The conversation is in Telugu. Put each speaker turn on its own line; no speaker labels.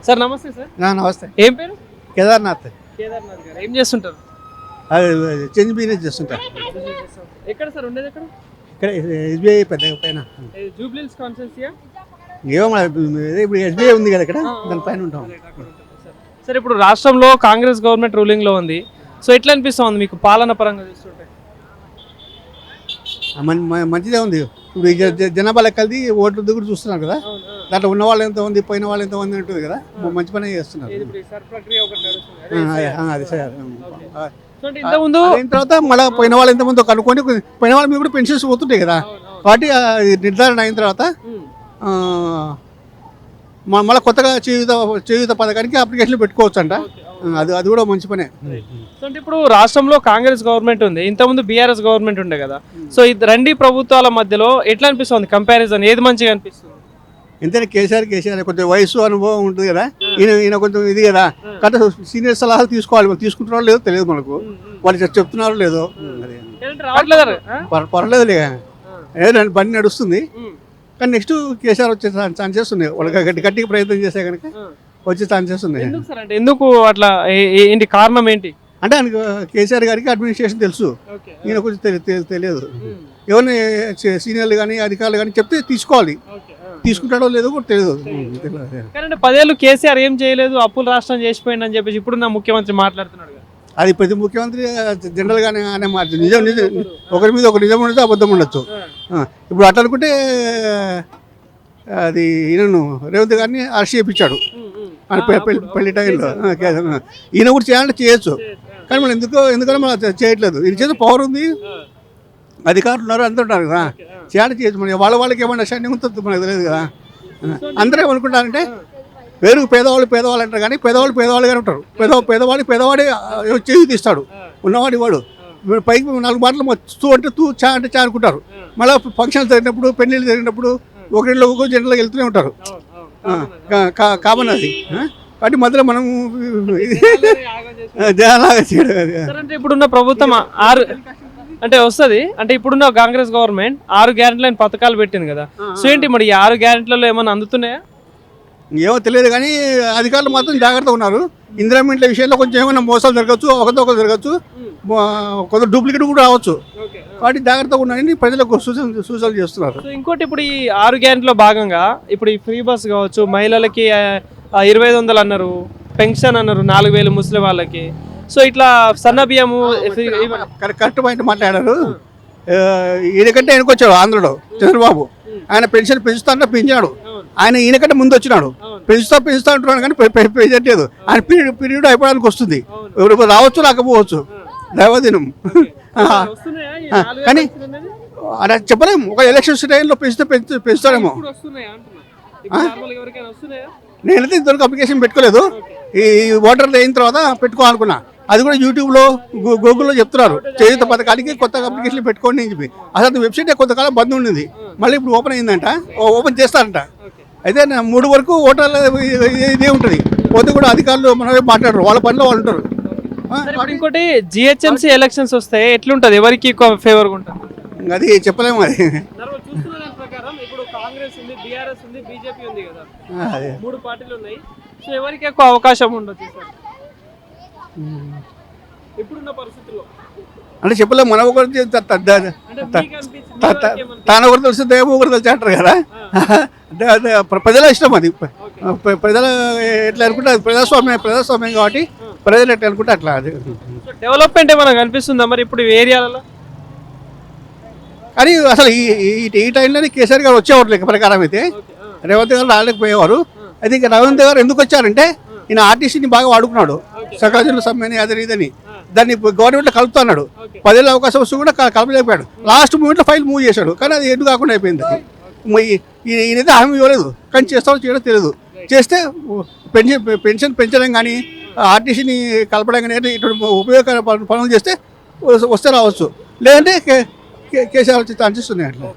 సార్ నమస్తే సార్.
నమస్తే.
ఏం పేరు?
కేదార్నాథ్.
కేదార్నాథ్ గారు ఏం చేస్తుంటారు?
చేంజ్ బిజినెస్ చేస్తుంటా.
ఎక్కడ సార్ ఉండేది? ఎక్కడ?
ఇక్కడ ఎస్బీఐ పెద్ద పైన.
జూబ్లీహిల్స్ కాన్స్టిట్యుయెన్సీయా?
ఏమో ఇప్పుడు ఎస్బీఐ ఉంది కదా ఇక్కడ, దాని పైన ఉంటాం.
సార్ ఇప్పుడు రాష్ట్రంలో కాంగ్రెస్ గవర్నమెంట్ రూలింగ్ లో ఉంది. సో ఎట్లా అనిపిస్తుంది మీకు పాలన పరంగా చూస్తుంటే?
మంచిదే ఉంది. ఇప్పుడు జనాభా లెక్కలది ఓట్లు దిగుడు చూస్తున్నారు కదా, దాంట్లో ఉన్న వాళ్ళు ఎంత ఉంది, పోయిన వాళ్ళు ఎంత ఉంది ఉంటుంది కదా, మంచి పని చేస్తున్నారు. అది సార్. అయిన తర్వాత మళ్ళీ పోయిన వాళ్ళు ఎంతమంది కనుక్కొని, పోయిన వాళ్ళ మీద కూడా పెన్షన్స్ పోతుంటాయి కదా, వాటి నిర్ధారణ అయిన తర్వాత మళ్ళీ కొత్తగా చేయూత పథకానికి అప్లికేషన్లు పెట్టుకోవచ్చు అంట. అది కూడా మంచి పనే.
అంటే ఇప్పుడు రాష్ట్రంలో కాంగ్రెస్ గవర్నమెంట్ ఉంది, ఇంతకుముందు బీఆర్ఎస్ గవర్నమెంట్ ఉండే కదా. సో ఇది రెండు ప్రభుత్వాల మధ్యలో ఎట్లా అనిపిస్తుంది కంపారిజన్? ఏది మంచిగా అనిపిస్తుంది?
ఎంతైనా కేసీఆర్ కొంచెం వయసు అనుభవం ఉంటుంది కదా, ఈయన కొంచెం ఇది కదా, కాబట్టి సీనియర్ సలహాలు తీసుకోవాలి. తీసుకుంటున్నారో లేదో తెలియదు మనకు, వాళ్ళు చెప్తున్నారో లేదో. పర్వాలేదు, బండి నడుస్తుంది. కానీ నెక్స్ట్ కేసీఆర్ వచ్చే ఛాన్సెస్ ఉన్నాయి. వాళ్ళకి గట్టిగా ప్రయత్నం చేస్తే కనుక వచ్చే ఛాన్సెస్ ఉన్నాయి.
ఎందుకు అట్లా? ఏంటి కారణం ఏంటి?
అంటే ఆయనకు కేసీఆర్ గారికి అడ్మినిస్ట్రేషన్ తెలుసు, ఈయన కొంచెం తెలియదు. ఎవరిని సీనియర్లు కానీ అధికారులు కానీ చెప్తే తీసుకోవాలి, తీసుకుంటాడో లేదో కూడా తెలియదు.
కానీ 10 ఏళ్ళు కేసీఆర్ ఏం చేయలేదు, అప్పులు రాష్ట్రం చేసిపోయిందని చెప్పేసి ఇప్పుడు నా ముఖ్యమంత్రి మాట్లాడుతున్నాడు.
అది ప్రతి ముఖ్యమంత్రి జనరల్ గానే అనే మాట. నిజం ఒకరి మీద ఒక నిజం ఉండొచ్చు, అబద్ధం ఉండొచ్చు. ఇప్పుడు అట్లా అనుకుంటే అది ఈయనను రేవంత్ గారిని అరెస్ట్ చేయించాడు పెళ్లి టైంలో. ఈయన కూడా చేయాలంటే చేయొచ్చు, కానీ మనం ఎందుకని మనం చేయట్లేదు. ఈయన చేత పవర్ ఉంది, అధికారులు ఉన్నారు, అందరూ ఉన్నారు కదా, చేయాలంటే చేయొచ్చు. మన వాళ్ళకి ఏమన్నా శాంతి ఉంటుంది మనకు తెలియదు కదా. అందరూ ఏమనుకుంటారంటే వేరు పేదవాళ్ళు అంటారు, కానీ పేదవాళ్ళుగానే ఉంటారు. పేదవాడి చేయి తీస్తాడు, ఉన్నవాడి వాడు. పైకి 4 మాటలు తూ అంటే చా అంటే చా అనుకుంటారు. మళ్ళీ ఫంక్షన్లు జరిగినప్పుడు, పెళ్ళిళ్ళు జరిగినప్పుడు ఒకరిలో జనరల్గా వెళ్తూనే ఉంటారు. కామన్ అది. కాబట్టి మధ్యలో మనం జనాలాగా చేయడం.
ఇప్పుడున్న ప్రభుత్వం అంటే వస్తుంది అంటే ఇప్పుడున్న కాంగ్రెస్ గవర్నమెంట్ 6 గ్యారెంటీలను పథకాలు పెట్టింది కదా. సో ఏంటి మరి 6 గ్యారెంటీలలో ఏమైనా అందుతున్నాయా?
ఏమో తెలియదు, కానీ అధికారులు మాత్రం జాగ్రత్తగా ఉన్నారు. ఇందిరామింట్ల విషయంలో కొంచెం ఏమైనా మోసాలు జరగచ్చు, ఒకరితో జరగచ్చు, కొంత డూప్లికేట్ కూడా రావచ్చు. వాటి జాగ్రత్తగా ఉన్నాయని ప్రజలకు సూచనలు చేస్తున్నారు.
ఇంకోటి ఇప్పుడు ఈ 6 గ్యారెంటీలో భాగంగా ఇప్పుడు ఈ ఫ్రీ బస్ కావచ్చు, మహిళలకి 2500 అన్నారు, పెన్షన్ అన్నారు 4000 ముస్లిం వాళ్ళకి. సో ఇట్లా సన్న బియ్యము
కరెక్ట్ పాయింట్ మాట్లాడారు. ఈయనకంటే వెనకొచ్చాడు ఆంధ్రలో చంద్రబాబు. ఆయన పెన్షన్ పెంచాడు. ఆయన ఈయనకంటే ముందు వచ్చినాడు. పెంచుతా అంటున్నాడు, కానీ పెంచట్లేదు. ఆయన పీరియడ్ అయిపోవడానికి వస్తుంది, రావచ్చు రాకపోవచ్చు, దైవదినం. కానీ అలా చెప్పలేము. ఒక ఎలక్షన్స్ టైంలో పెంచుతాడేమో. నేనైతే ఇంతవరకు అప్లికేషన్ పెట్టుకోలేదు. ఈ ఓటర్లు అయిన తర్వాత పెట్టుకోవాలనుకున్నా. అది కూడా యూట్యూబ్లో గూగుల్లో చెప్తున్నారు, చేయూత పథకానికి కొత్తగా అప్లికేషన్ పెట్టుకోండి అని చెప్పి. అసలు వెబ్సైట్ కొంతకాలం బంద్ ఉండింది, మళ్ళీ ఇప్పుడు ఓపెన్ అయిందంట, ఓపెన్ చేస్తారంట. అయితే 3 వరకు ఓటర్ల ఇదే ఉంటుంది. పోతే కూడా అధికారులు మనమే మాట్లాడరు, వాళ్ళ పనిలో వాళ్ళు ఉంటారు.
ఇంకోటి జిహెచ్ఎంసీ ఎలక్షన్స్ వస్తాయి, ఎట్లుంటది? ఎవరికి ఫేవర్గా ఉంటుంది
అది చెప్పలేము. అది
ఇప్పుడు కాంగ్రెస్ ఉంది, బీఆర్ఎస్ ఉంది, బీజేపీ ఉంది కదా, 3 పార్టీలు ఉన్నాయి. సో ఎవరికి ఎక్కువ అవకాశం ఉండొచ్చు ఇప్పుడున్న పరిస్థితుల్లో?
అంటే చెప్పలేము. మన ఒకటి తాను ఒకరు తెలిసి దేవ ఒకరు తెలిసి అంటారు కదా. అదే ప్రజల ఇష్టం. అది ప్రజలు ఎట్లా అనుకుంటే అది ప్రజాస్వామ్యం కాబట్టి ప్రజలు ఎట్లా అనుకుంటే అట్లా. అది
డెవలప్మెంట్ ఏమైనా కనిపిస్తుందా మరి ఇప్పుడు ఏరియాలలో?
కానీ అసలు ఈ టైంలోనే కేసీఆర్ గారు వచ్చేవారు లెక్క ప్రకారం అయితే. రేవంత్ గారు రాలేకపోయేవారు. అయితే ఇంకా రేవంత్ గారు ఎందుకు వచ్చారంటే ఈయన ఆర్టీసీని బాగా వాడుకున్నాడు, సకాలంలో సమ్మెని అదని ఇదని. దాన్ని గవర్నమెంట్లో కలుపుతున్నాడు. 10 ఏళ్ళ అవకాశం వస్తూ కూడా కలపలేకపోయాడు. లాస్ట్ మూమెంట్లో ఫైల్ మూవ్ చేశాడు, కానీ అది ఎటు కాకుండా అయిపోయింది. ఈయనైతే హామీ ఇవ్వలేదు, కానీ చేస్తాడో చేయడో తెలియదు. చేస్తే పెన్షన్ పెంచడం కానీ, ఆర్టీసీని కలపడం కానీ ఇటువంటి ఉపయోగకర పనులు చేస్తే వస్తే రావచ్చు, లేదంటే కేసీఆర్ వచ్చే ఛాన్సెస్ ఉన్నాయి. అట్లా.